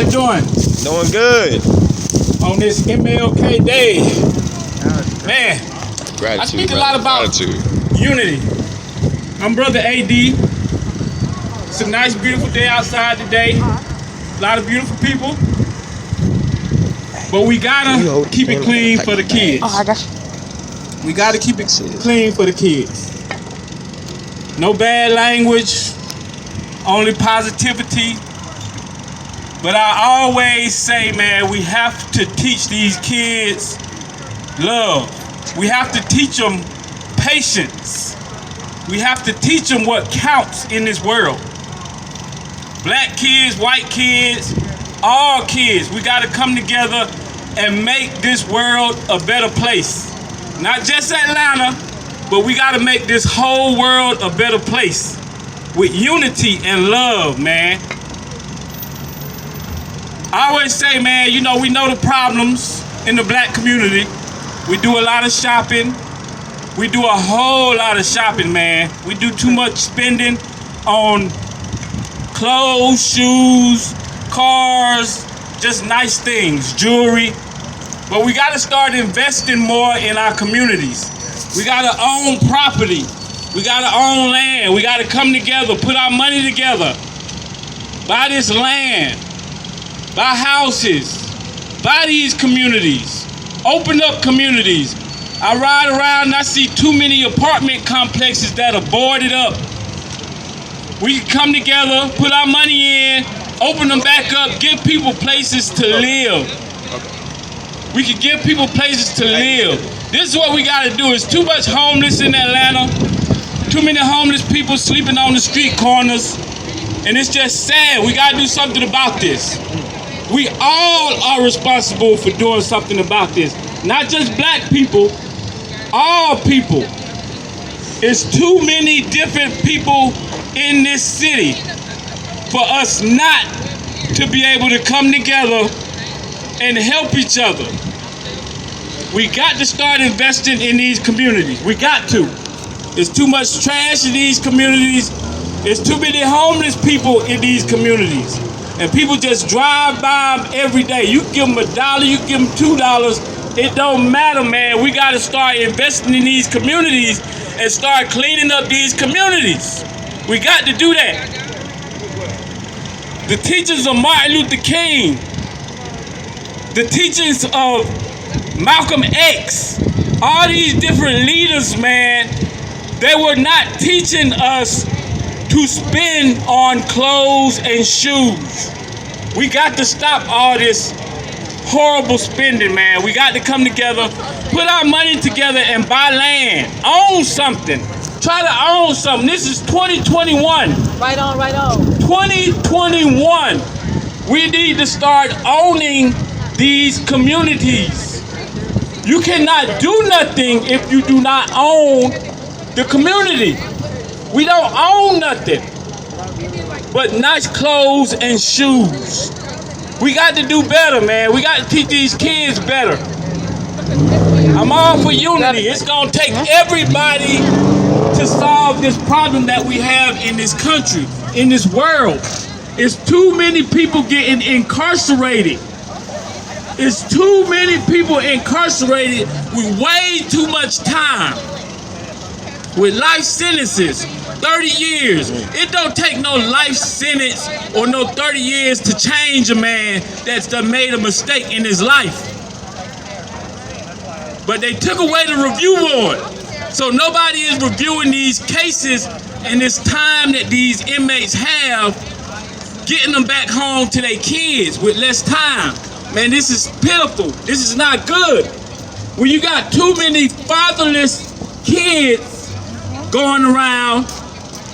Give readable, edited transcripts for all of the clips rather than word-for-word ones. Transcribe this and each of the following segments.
you doing? Doing good. On this MLK day. Man, Gratitude, I speak a lot about gratitude. unity. I'm Brother AyDe. It's a nice, beautiful day outside today. A lot of beautiful people. But we gotta keep it clean for the kids. Oh, I got you. We gotta keep it clean for the kids. No bad language, only positivity. But I always say, man, we have to teach these kids love. We have to teach them patience. We have to teach them what counts in this world. Black kids, white kids, all kids, we got to come together and make this world a better place. Not just Atlanta, but we got to make this whole world a better place with unity and love, man. I always say, man, you know, we know the problems in the black community. We do a lot of shopping. We do a whole lot of shopping, man. We do too much spending on clothes, shoes, cars, just nice things, jewelry. But we gotta start investing more in our communities. We gotta own property. We gotta own land. We gotta come together, put our money together, buy this land, buy houses, buy these communities, open up communities. I ride around and I see too many apartment complexes that are boarded up. We can come together, put our money in, open them back up, give people places to live. We can give people places to live. This is what we gotta do. It's too much homeless in Atlanta. Too many homeless people sleeping on the street corners. And it's just sad. We gotta do something about this. We all are responsible for doing something about this. Not just black people, all people. It's too many different people in this city for us not to be able to come together and help each other. We got to start investing in these communities. We got to. There's too much trash in these communities. There's too many homeless people in these communities. And people just drive by them every day. You give them $1, you give them $2. It don't matter, man. We got to start investing in these communities and start cleaning up these communities. We got to do that. The teachings of Martin Luther King, the teachings of Malcolm X, all these different leaders, man, they were not teaching us to spend on clothes and shoes. We got to stop all this horrible spending, man. We got to come together, put our money together and buy land. Own something. Try to own something. This is 2021. Right on, right on. 2021. We need to start owning these communities. You cannot do nothing if you do not own the community. We don't own nothing but nice clothes and shoes. We got to do better, man. We got to teach these kids better. I'm all for unity. It's going to take everybody to solve this problem that we have in this country, in this world. It's too many people getting incarcerated. It's too many people incarcerated with way too much time. With life sentences, 30 years. It don't take no life sentence or no 30 years to change a man that's done made a mistake in his life. But they took away the review board. So nobody is reviewing these cases and this time that these inmates have, getting them back home to their kids with less time. Man, this is pitiful. This is not good. When you got too many fatherless kids going around,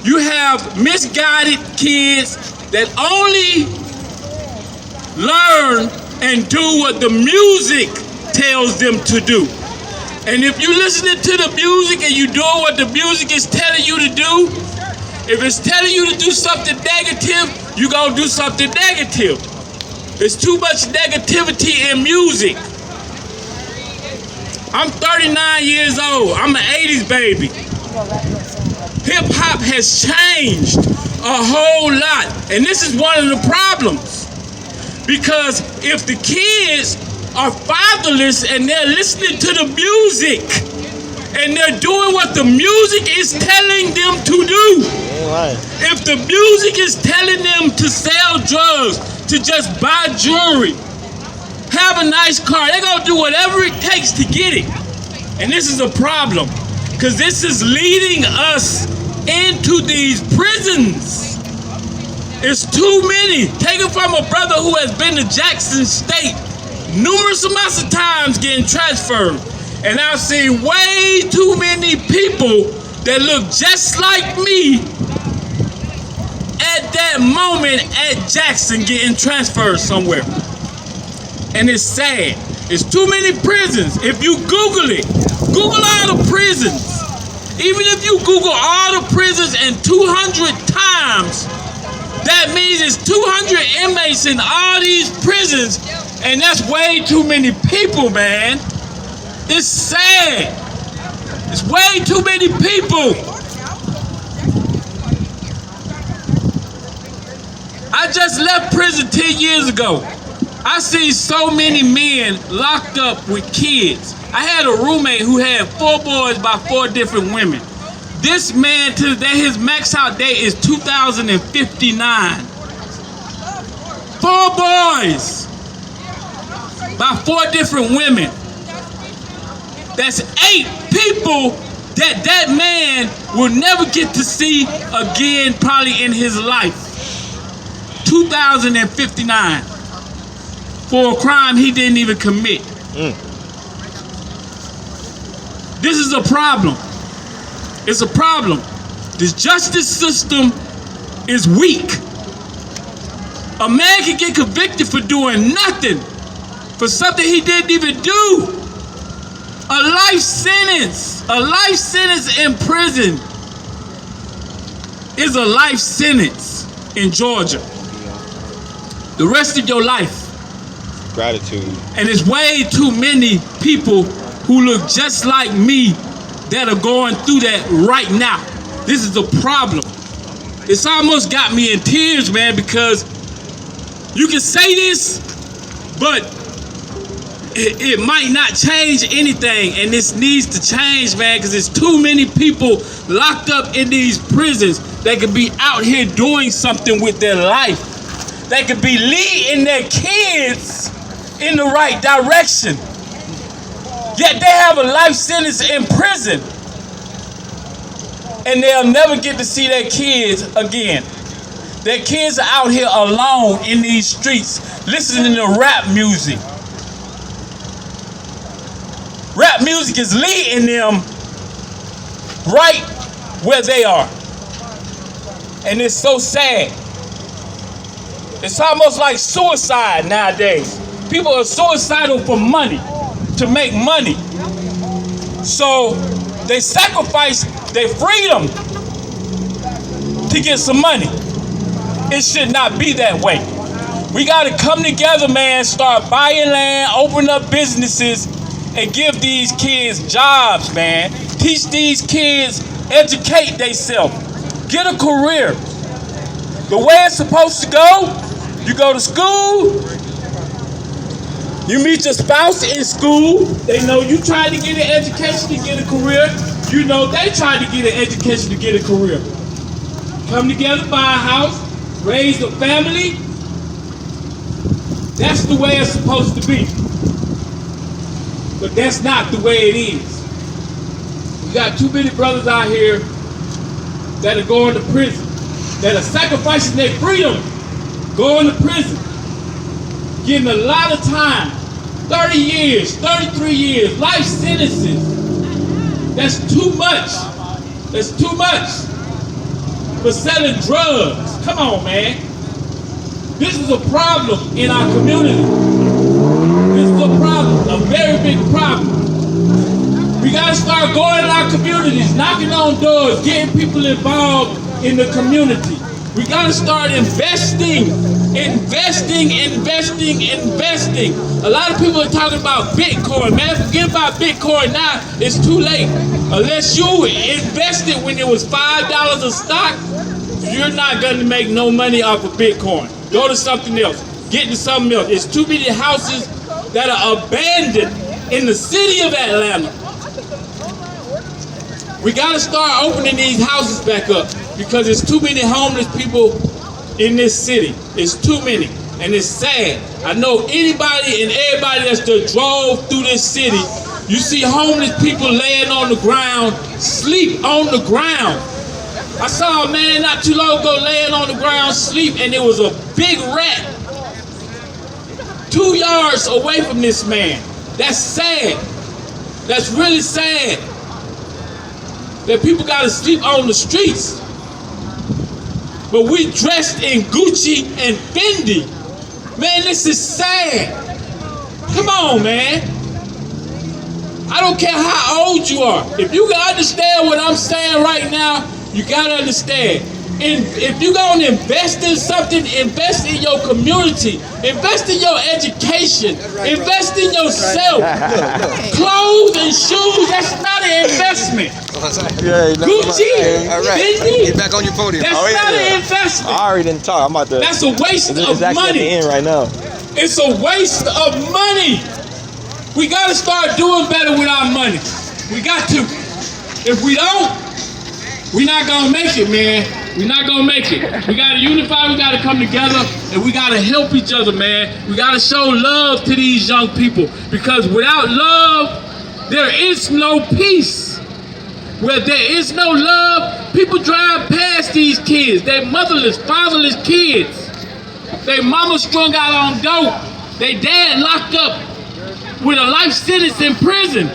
you have misguided kids that only learn and do what the music tells them to do. And if you're listening to the music and you're doing what the music is telling you to do, if it's telling you to do something negative, you're going to do something negative. There's too much negativity in music. I'm 39 years old. I'm an 80s baby. Hip-hop has changed a whole lot. And this is one of the problems. Because if the kids are fatherless and they're listening to the music and they're doing what the music is telling them to do, if the music is telling them to sell drugs, to just buy jewelry, have a nice car, they're gonna do whatever it takes to get it. And this is a problem, because this is leading us into these prisons. It's too many. Taken from a brother who has been to Jackson State numerous amounts of times getting transferred. And I've seen way too many people that look just like me at that moment at Jackson getting transferred somewhere. And it's sad. It's too many prisons. If you Google it, Google all the prisons. Even if you Google all the prisons and 200 times, that means it's 200 inmates in all these prisons, and that's way too many people, man. It's sad. It's way too many people. I just left prison 10 years ago. I see so many men locked up with kids. I had a roommate who had 4 boys by 4 different women. This man, to today, his max out date is 2059. 4 boys by 4 different women. That's 8 people that man will never get to see again, probably in his life. 2059 for a crime he didn't even commit. This is a problem. It's a problem. This justice system is weak. A man can get convicted for doing nothing, for something he didn't even do. A life sentence in prison is a life sentence in Georgia. The rest of your life. Gratitude. And there's way too many people who look just like me that are going through that right now. This is a problem. It's almost got me in tears, man, because you can say this, but it might not change anything, and this needs to change, man, because there's too many people locked up in these prisons that could be out here doing something with their life. They could be leading their kids in the right direction. Yet they have a life sentence in prison, and they'll never get to see their kids again. Their kids are out here alone in these streets, listening to rap music. Rap music is leading them right where they are. And it's so sad. It's almost like suicide nowadays. People are suicidal for money, to make money. So they sacrifice their freedom to get some money. It should not be that way. We gotta come together, man, start buying land, open up businesses, and give these kids jobs, man. Teach these kids, educate themselves, get a career. The way it's supposed to go, you go to school, you meet your spouse in school, they know you trying to get an education to get a career, you know they trying to get an education to get a career. Come together, buy a house, raise a family. That's the way it's supposed to be. But that's not the way it is. We got too many brothers out here that are going to prison, that are sacrificing their freedom, going to prison, getting a lot of time, 30 years, 33 years, life sentences. That's too much. That's too much for selling drugs. Come on, man. This is a problem in our community. This is a problem, a very big problem. We gotta start going in our communities, knocking on doors, getting people involved in the community. We gotta start investing. A lot of people are talking about Bitcoin, man. Forget about Bitcoin now, it's too late. Unless you invested when it was $5 a stock, you're not gonna make no money off of Bitcoin. Go to something else. getting something else. It's too many houses that are abandoned in the city of Atlanta. We gotta start opening these houses back up because there's too many homeless people in this city. It's too many, and it's sad. I know anybody and everybody that's just drove through this city, you see homeless people laying on the ground, sleep on the ground. I saw a man not too long ago laying on the ground, sleep, and there was a big rat 2 yards away from this man. That's sad. That's really sad. That people gotta sleep on the streets. But we dressed in Gucci and Fendi. Man, this is sad. Come on, man. I don't care how old you are. If you can understand what I'm saying right now, you gotta understand. And if you're gonna invest in something, invest in your community, invest in your education, invest in yourself. Clothes and shoes, that's not an investment. Gucci, Fendi, Get back on your podium. that's not an investment. I already didn't talk. I'm about to. That's a waste It's of actually at the money. end right now. It's a waste of money. We gotta start doing better with our money. We got to. If we don't, we're not gonna make it, man. We're not gonna make it. We gotta unify, we gotta come together, and we gotta help each other, man. We gotta show love to these young people, because without love, there is no peace. Where there is no love, people drive past these kids. They're motherless, fatherless kids. Their mama strung out on dope. They dad locked up with a life sentence in prison.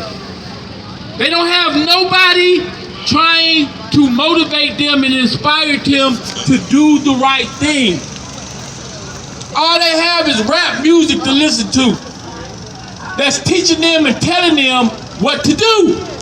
They don't have nobody trying to motivate them and inspire them to do the right thing. All they have is rap music to listen to that's teaching them and telling them what to do.